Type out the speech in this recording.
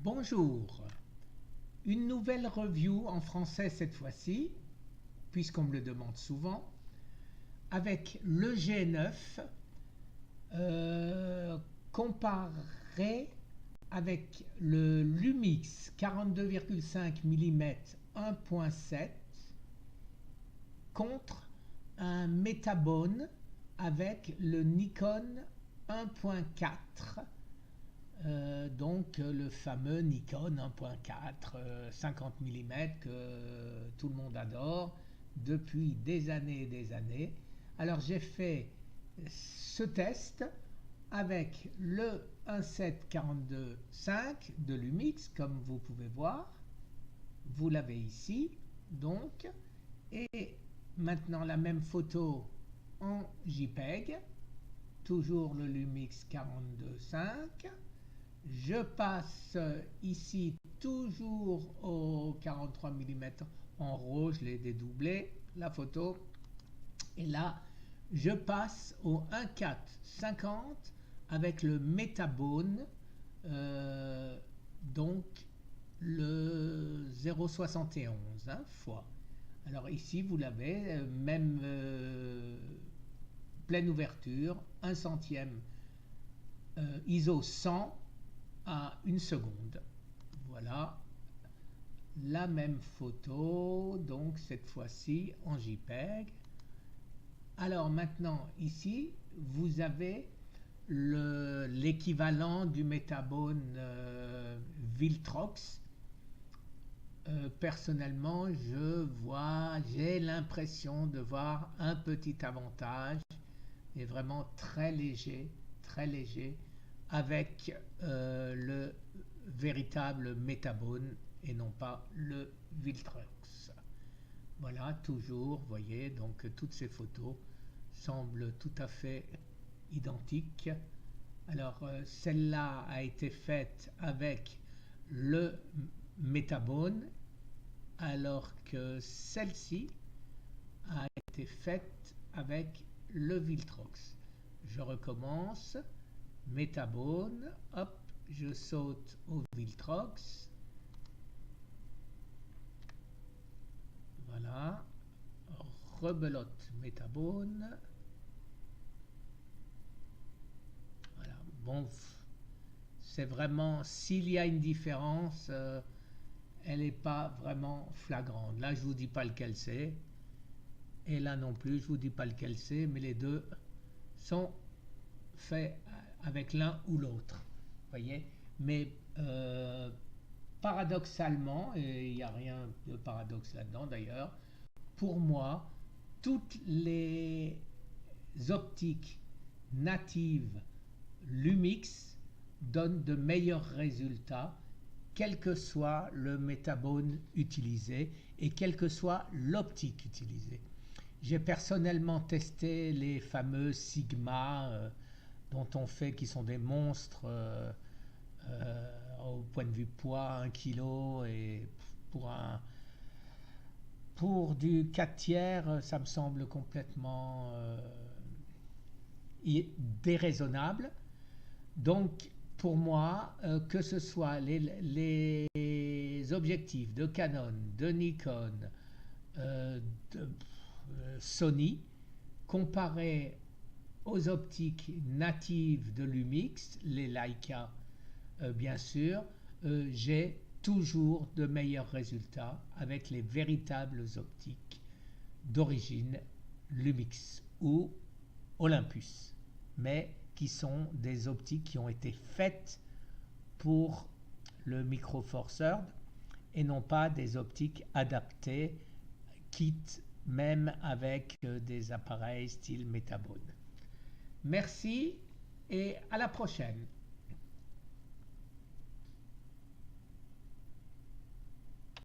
Bonjour, une nouvelle review en français cette fois-ci, puisqu'on me le demande souvent, avec le G9 comparé avec le Lumix 42,5 mm 1.7 contre un Metabone avec le Nikon 1.4. Donc le fameux Nikon 1.4 50 mm que tout le monde adore depuis des années et des années. Alors j'ai fait ce test avec le 1.7-42.5 de Lumix, comme vous pouvez voir. Vous l'avez ici donc, et maintenant la même photo en JPEG, toujours le Lumix 42.5. Je passe ici toujours au 43 mm en RAW, je l'ai dédoublé la photo, et là je passe au 1.4-50 avec le Metabone, donc le 0.71 fois. Alors ici vous l'avez, même pleine ouverture, 1 centième, ISO 100 à 1 seconde. Voilà la même photo, donc cette fois-ci en JPEG. Alors maintenant ici vous avez l'équivalent du Metabone Viltrox. Personnellement j'ai l'impression de voir un petit avantage, et vraiment très léger avec le véritable Metabone et non pas le Viltrox. Voilà, toujours, vous voyez, donc toutes ces photos semblent tout à fait identiques. Alors celle-là a été faite avec le Metabone, alors que celle-ci a été faite avec le Viltrox. Je recommence. Metabone, hop, je saute au Viltrox. Voilà, rebelote Metabone. Voilà, bon, c'est vraiment, s'il y a une différence, elle n'est pas vraiment flagrante. Là, je ne vous dis pas lequel c'est, et là non plus, je ne vous dis pas lequel c'est, mais les deux sont faits avec l'un ou l'autre, voyez. Mais paradoxalement, et il n'y a rien de paradoxe là-dedans d'ailleurs, pour moi toutes les optiques natives Lumix donnent de meilleurs résultats, quel que soit le Metabone utilisé et quelle que soit l'optique utilisée. J'ai personnellement testé les fameux Sigma dont on fait, qui sont des monstres au point de vue poids, 1 kg, et pour du 4 tiers, ça me semble complètement déraisonnable. Donc pour moi, que ce soit les objectifs de Canon, de Nikon, de Sony, comparés aux optiques natives de Lumix, les Leica bien sûr, j'ai toujours de meilleurs résultats avec les véritables optiques d'origine Lumix ou Olympus, mais qui sont des optiques qui ont été faites pour le Micro Four Thirds et non pas des optiques adaptées, quitte même avec des appareils style Metabone. Merci et à la prochaine.